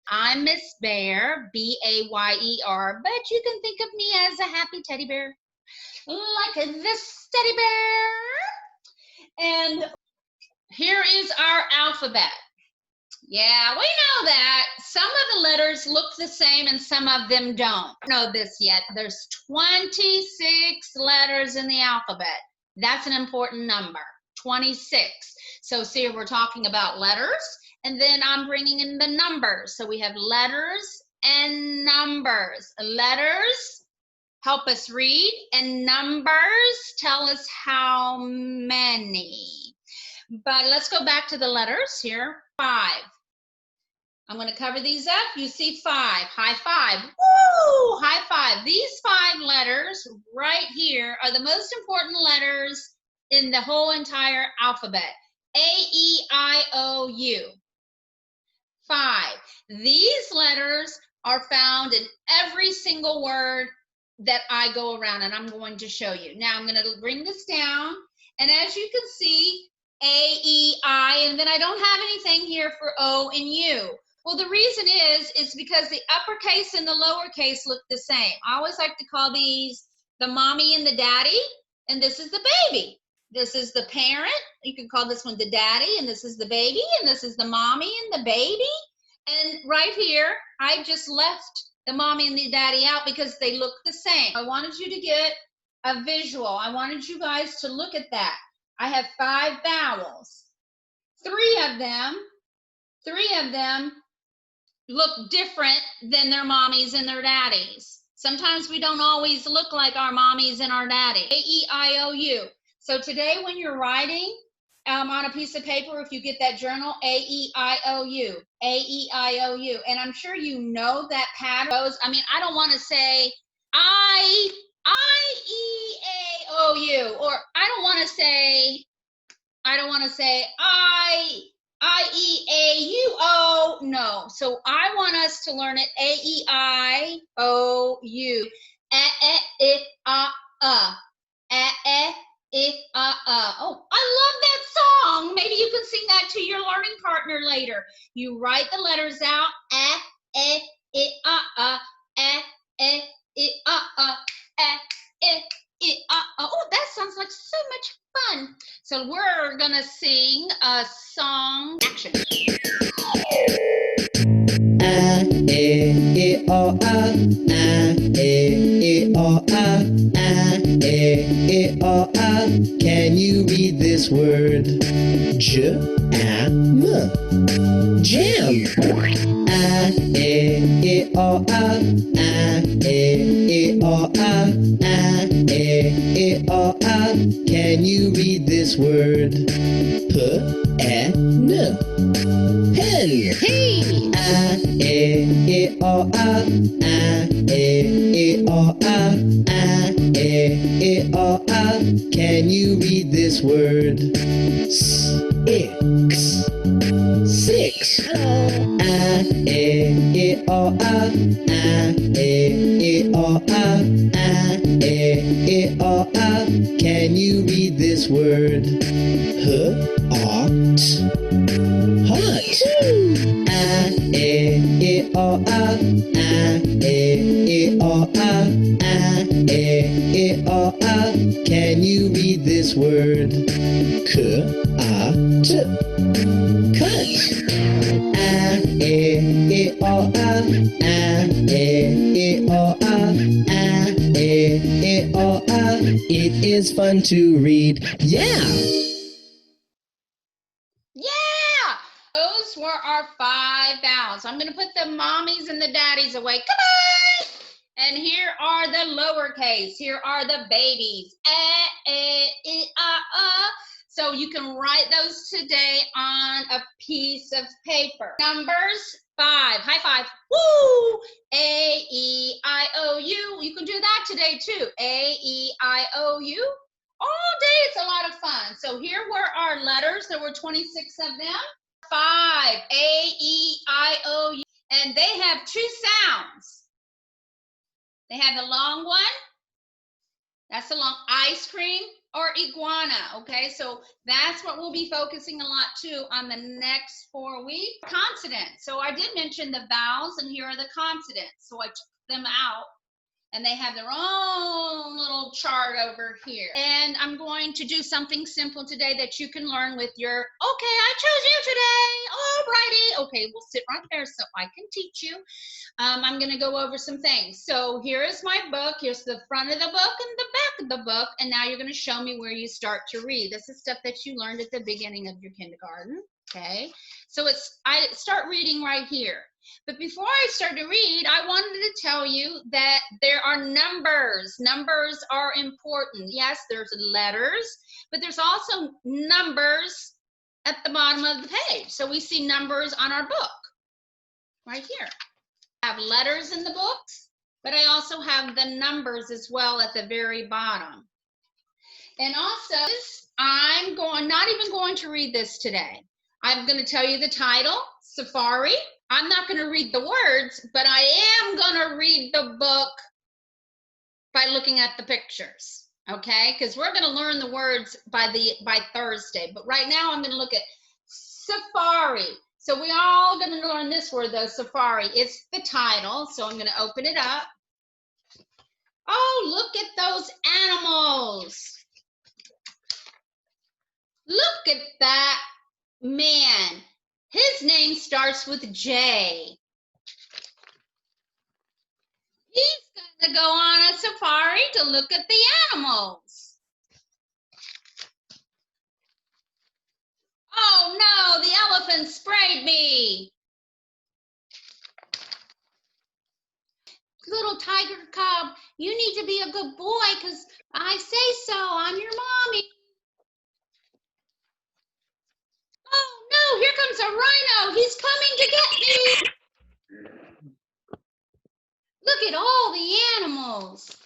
I'm Miss Bear, B-A-Y-E-R, but you can think of me as a happy teddy bear, like this teddy bear. And here is our alphabet. Yeah, we know that. Some of the letters look the same and some of them don't. Know this yet. There's 26 letters in the alphabet. That's an important number, 26. So see, we're talking about letters, and then I'm bringing in the numbers. So we have letters and numbers. Letters help us read, and numbers tell us how many. But let's go back to the letters here. 5. I'm going to cover these up. You see 5. High five. Woo! High five. These 5 letters right here are the most important letters in the whole entire alphabet. A-E-I-O-U. 5. These letters are found in every single word that I go around, and I'm going to show you. Now I'm going to bring this down, and as you can see, A-E-I, and then I don't have anything here for O and U. Well, the reason is because the uppercase and the lowercase look the same. I always like to call these the mommy and the daddy, and this is the baby. This is the parent. You can call this one the daddy, and this is the baby, and this is the mommy and the baby. And right here, I just left the mommy and the daddy out because they look the same. I wanted you to get a visual. I wanted you guys to look at that. I have 5 vowels. 3 of them look different than their mommies and their daddies. Sometimes we don't always look like our mommies and our daddies. A-E-I-O-U. So today when you're writing on a piece of paper, if you get that journal, A-E-I-O-U, A-E-I-O-U. And I'm sure you know that pattern. I mean, I don't want to say I-E-A-O-U, or I don't want to say I-E-A-U-O. No. So I want us to learn it A-E-I-O-U. A-E-I-A. A-E-I-A. Oh, I love that song. Maybe you can sing that to your learning partner later. You write the letters out. A-E-I-A. A-E-I-A. A-E-I-A. Oh, that sounds like so much fun. So we're gonna sing a song. Action. A-E-I-O-I, A-E-I-O-I, A-E-I-O-I. Can you read this word? J-A-M. Jam. A-E-I-O-I, A-E-I-O-I, A-E-I-O-I. Can you read this word? P-E-N. Pen. Hey! A-E-I-O-I, A-E-I-O-I, A-E-I-O-I. Can you read this word? Six. 6. A-E-I-O-I, A-E-I-O-I, A-E-I-O-I. Can you read this word? Hot. Hot. A-E-I-O-I, A-E-I-O-I, A-E-I-O-I. Can you read this word? Cut. Cut. A-E-I-O-I, A-E-I-O-I, A-E-I-O-I. It is fun to read. Yeah! Yeah! Those were our 5 vowels. I'm going to put the mommies and the daddies away. Come on! And here are the lowercase. Here are the babies. A-E-I-O. So you can write those today on a piece of paper. Numbers 5. High five. Woo! A-E-I-O-U. You can do that today too. A-E-I-O-U. All day, it's a lot of fun. So here were our letters. There were 26 of them. 5. A-E-I-O-U. And they have 2 sounds. They have the long one That's along ice cream or iguana, okay? So that's what we'll be focusing a lot too on the next 4 weeks. Consonants. So I did mention the vowels, and here are the consonants. So I took them out, and they have their own little chart over here. And I'm going to do something simple today that you can learn with your, okay, I chose you today. Alrighty. Okay, we'll sit right there so I can teach you. I'm going to go over some things. So here is my book. Here's the front of the book and the back of the book. And now you're going to show me where you start to read. This is stuff that you learned at the beginning of your kindergarten. Okay, so I start reading right here. But before I start to read, I wanted to tell you that there are numbers. Numbers are important. Yes, there's letters, but there's also numbers at the bottom of the page. So we see numbers on our book right here. I have letters in the books, but I also have the numbers as well at the very bottom. And also, I'm not even going to read this today. I'm going to tell you the title, Safari. I'm not going to read the words, but I am going to read the book by looking at the pictures, okay? Because we're going to learn the words by Thursday. But right now, I'm going to look at safari. So we all going to learn this word, though, safari. It's the title, so I'm going to open it up. Oh, look at those animals. Look at that man. His name starts with J. He's going to go on a safari to look at the animals. Oh no, the elephant sprayed me. Little tiger cub, you need to be a good boy because I say so. I'm your mommy. Oh no, here comes a rhino. He's coming to get me. Look at all the animals.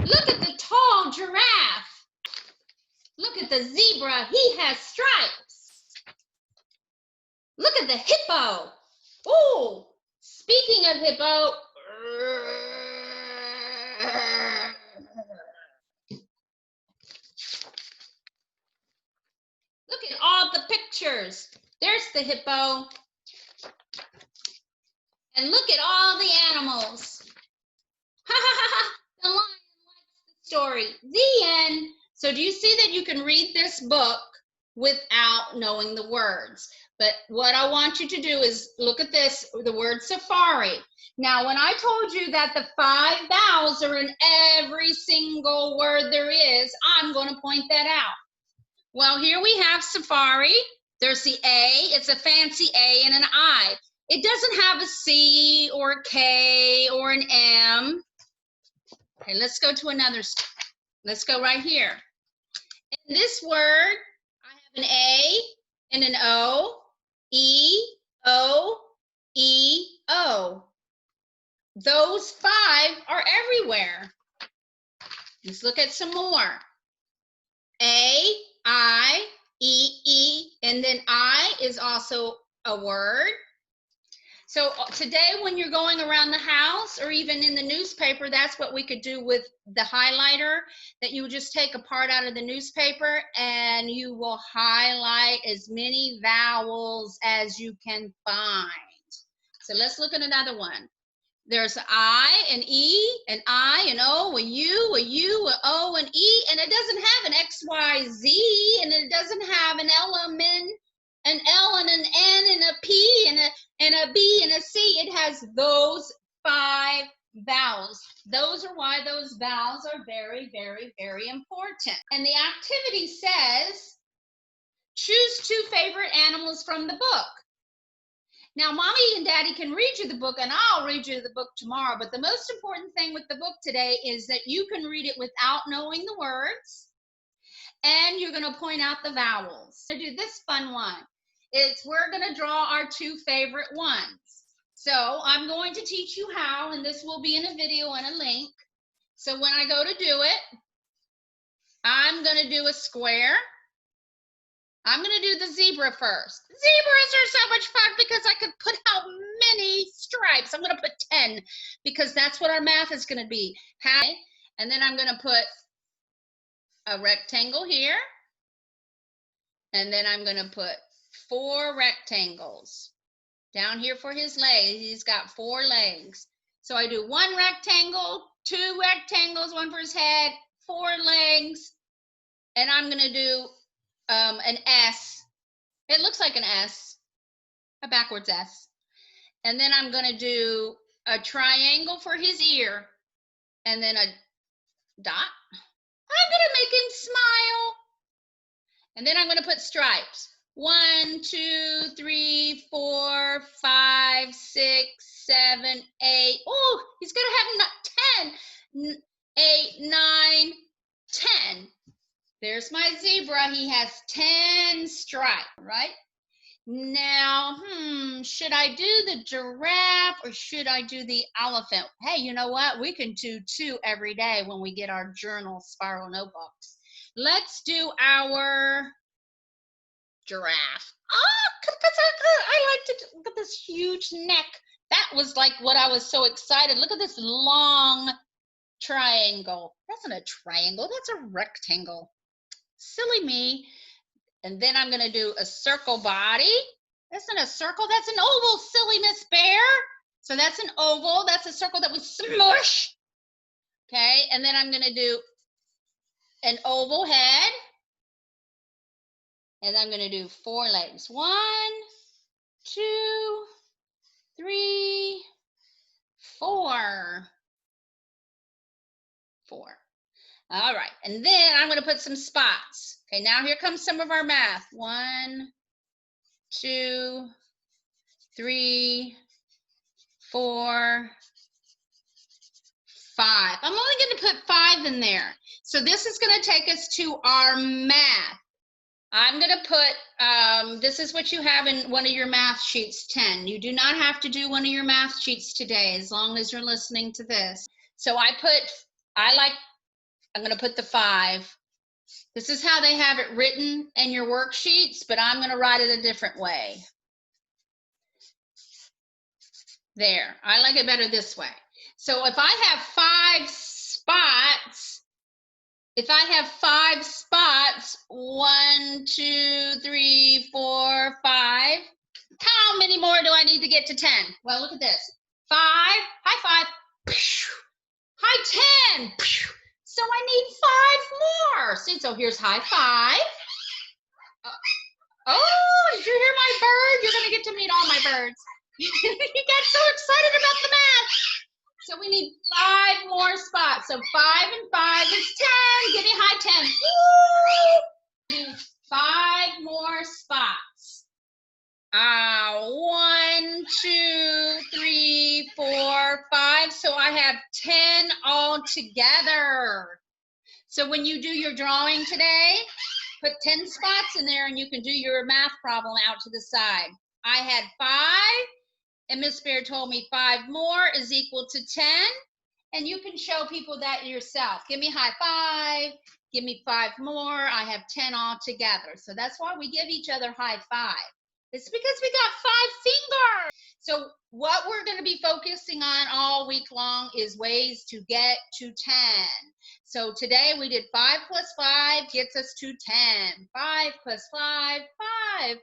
Look at the tall giraffe. Look at the zebra. He has stripes. Look at the hippo. Oh, speaking of hippo. Look at all the pictures. There's the hippo. And look at all the animals. Ha ha ha ha. The lion likes the story. The end. So do you see that you can read this book without knowing the words? But what I want you to do is look at this, the word safari. Now, when I told you that the 5 vowels are in every single word there is, I'm going to point that out. Well, here we have safari. There's the A. It's a fancy A and an I. It doesn't have a C or a K or an M. Okay, let's go to another. Let's go right here. In this word, I have an A and an O, E, O, E, O. Those 5 are everywhere. Let's look at some more. A, I, E, E, and then I is also a word. So today when you're going around the house or even in the newspaper, that's what we could do with the highlighter, that you would just take a part out of the newspaper and you will highlight as many vowels as you can find. So let's look at another one. There's I and E and I and O and U, a U, a O and E, and it doesn't have an X, Y, Z, and it doesn't have an element, an L and an N and a P and a B and a C. It has those 5 vowels. Those are why those vowels are very, very, very important. And the activity says, choose 2 favorite animals from the book. Now, Mommy and Daddy can read you the book, and I'll read you the book tomorrow, but the most important thing with the book today is that you can read it without knowing the words, and you're going to point out the vowels. To do this fun one, we're going to draw our 2 favorite ones. So I'm going to teach you how, and this will be in a video and a link. So when I go to do it, I'm going to do a square. I'm going to do the zebra first. Zebras are so much fun because I could put how many stripes? I'm going to put 10 because that's what our math is going to be. And then I'm going to put a rectangle here. And then I'm going to put 4 rectangles down here for his legs. He's got 4 legs. So I do 1 rectangle, 2 rectangles, 1 for his head, 4 legs, and I'm going to do an S. It looks like an S, a backwards S. And then I'm going to do a triangle for his ear, and then a dot. I'm going to make him smile. And then I'm going to put stripes. 1, 2, 3, 4, 5, 6, 7, 8. Oh, he's going to have 10. 8, 9, 10. There's my zebra. He has 10 stripes, right? Now, should I do the giraffe or should I do the elephant? Hey, you know what? We can do 2 every day when we get our journal spiral notebooks. Let's do our giraffe. Oh, I like to look at this huge neck. That was like what I was so excited. Look at this long triangle. That's not a triangle, that's a rectangle. Silly me. And then I'm going to do a circle body. That's not a circle, that's an oval, silly Miss Bear. So that's an oval, that's a circle that we smush. Okay, and then I'm going to do an oval head. And I'm going to do 4 legs. 1, 2, 3, 4. 4. All right, and then I'm going to put some spots. Okay, now here comes some of our math. 1, 2, 3, 4, 5. I'm only going to put 5 in there. So this is going to take us to our math. I'm going to put, this is what you have in one of your math sheets, 10. You do not have to do one of your math sheets today as long as you're listening to this. So I'm going to put the 5. This is how they have it written in your worksheets, but I'm going to write it a different way. There, I like it better this way. So if I have 5 spots, 1, 2, 3, 4, 5, how many more do I need to get to 10? Well, look at this. 5, high 5, high 10. So I need 5 more. See, so here's high 5. Oh, did you hear my bird? You're going to get to meet all my birds. You got so excited about the math. So we need 5 more spots. So 5 and 5 is 10. Give me high 10. Woo! 5 more spots. 1, 2, 3, 4, 5. So I have 10 all together. So when you do your drawing today, put 10 spots in there and you can do your math problem out to the side. I had 5, and Miss Bear told me 5 more is equal to 10. And you can show people that yourself. Give me high 5. Give me 5 more. I have 10 all together. So that's why we give each other high 5. It's because we got 5 fingers. So what we're going to be focusing on all week long is ways to get to 10. So today we did 5 plus 5 gets us to 10. 5 plus 5, 5,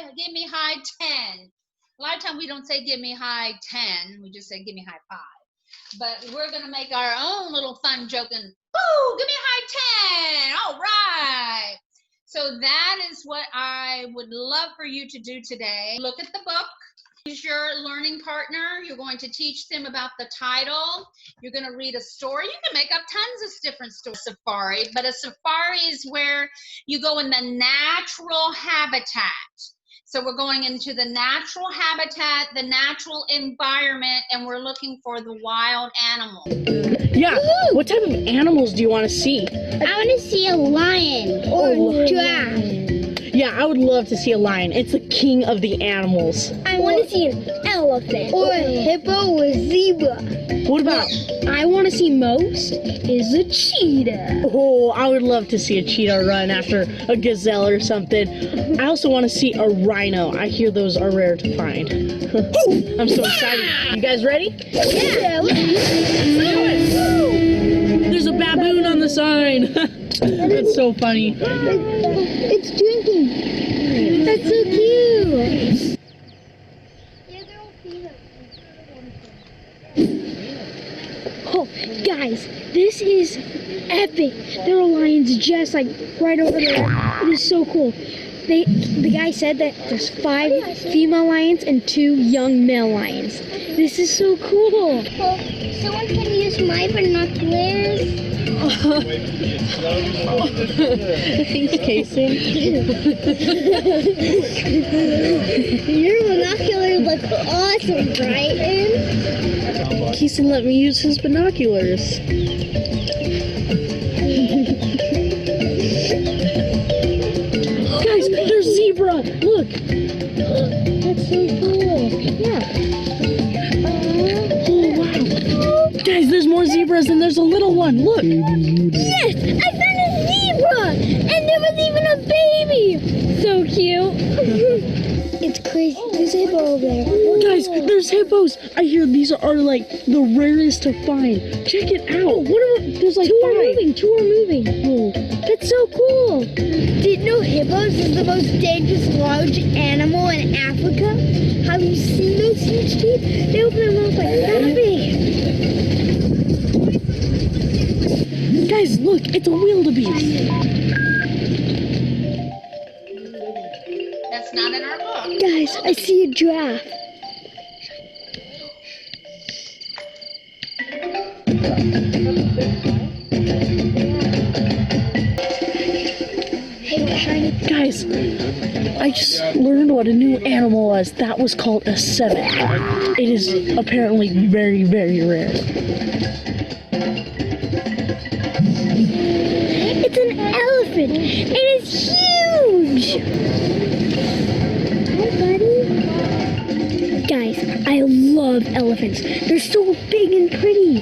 5. Give me high 10. A lot of times we don't say give me high 10. We just say give me high 5. But we're going to make our own little fun joking. Woo, give me high 10. All right. So that is what I would love for you to do today. Look at the book. Use your learning partner. You're going to teach them about the title. You're going to read a story. You can make up tons of different stories. Safari, but a safari is where you go in the natural habitat. So we're going into the natural habitat, the natural environment, and we're looking for the wild animals. Yeah, what type of animals do you want to see? I want to see a lion or a giraffe. Yeah, I would love to see a lion. It's the king of the animals. I want to see an elephant or a hippo or a zebra. What about? I want to see most is a cheetah. Oh, I would love to see a cheetah run after a gazelle or something. I also want to see a rhino. I hear those are rare to find. I'm so excited. You guys ready? Yeah. There's a sign. That's so funny. It's drinking. That's so cute. Oh, guys, this is epic. There are lions just like right over there. It is so cool. The guy said that there's 5 female lions and 2 young male lions. This is so cool. Someone can use my binoculars. Thanks, Casey. Your binoculars look awesome, Brighton. Casey let me use his binoculars. Guys, there's zebra. Look. That's so cool. Yeah. Oh, wow. Guys, there's more zebras and there's a little one. Look. Yes, I found a zebra, and there was even a baby. So cute. It's crazy. There's a hippo over there. Guys, there's hippos. I hear these are like the rarest to find. Check it out. There's like 2 are 5. moving. 2 are moving. Oh. That's so cool. Did you know hippos is the most dangerous large animal in Africa? Have you seen those huge teeth? They open their mouth like that big. Guys, look, it's a wildebeest. That's not in our book. Guys, I see a giraffe. Guys, I just learned what a new animal was. That was called a civet. It is apparently very, very rare. It's an elephant. It is huge. Hi, buddy. Guys, I love elephants. They're so big and pretty.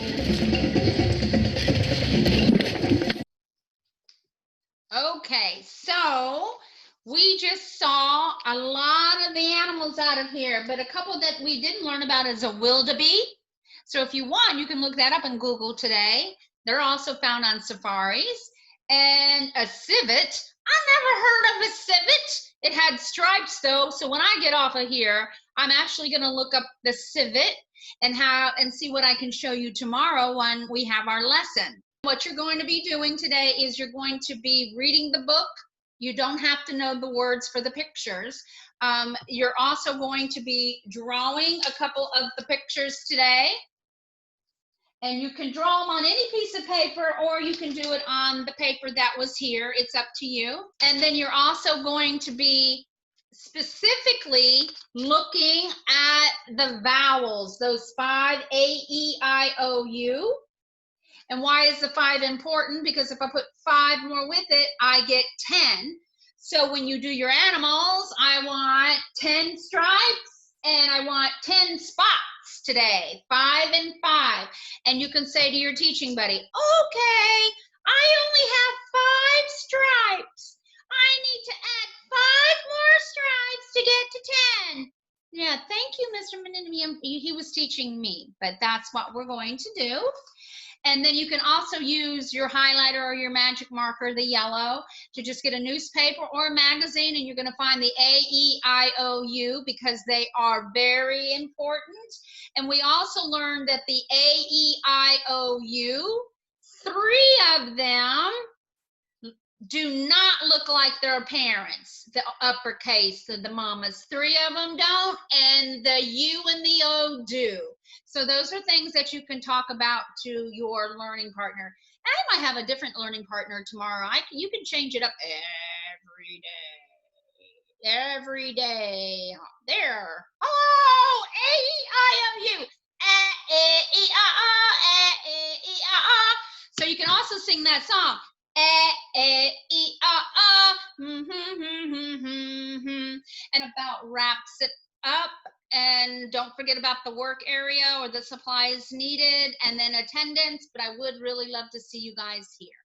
Okay, so we just saw a lot of the animals out of here, but a couple that we didn't learn about is a wildebeest. So if you want, you can look that up in Google today. They're also found on safaris. And a civet. I never heard of a civet. It had stripes though, so when I get off of here, I'm actually going to look up the civet and see what I can show you tomorrow when we have our lesson. What you're going to be doing today is you're going to be reading the book. You don't have to know the words for the pictures. You're also going to be drawing a couple of the pictures today. And you can draw them on any piece of paper, or you can do it on the paper that was here. It's up to you. And then you're also going to be specifically looking at the vowels, those 5, A-E-I-O-U. And why is the 5 important? Because if I put 5 more with it, I get 10. So when you do your animals, I want 10 stripes and I want 10 spots today, 5 and 5. And you can say to your teaching buddy, okay, I only have 5 stripes. I need to add 5 more stripes to get to 10. Yeah, thank you, Mr. Meninium. He was teaching me, but that's what we're going to do. And then you can also use your highlighter or your magic marker, the yellow, to just get a newspaper or a magazine, and you're going to find the A-E-I-O-U because they are very important. And we also learned that the A-E-I-O-U, 3 of them do not look like their parents, the uppercase, the mamas. 3 of them don't, and the U and the O do. So those are things that you can talk about to your learning partner. And I might have a different learning partner tomorrow. You can change it up every day. Every day. There. Oh, A-E-I-O-U. A-E-I-O. So you can also sing that song. And about wraps it up. And don't forget about the work area or the supplies needed, and then attendance. But I would really love to see you guys here.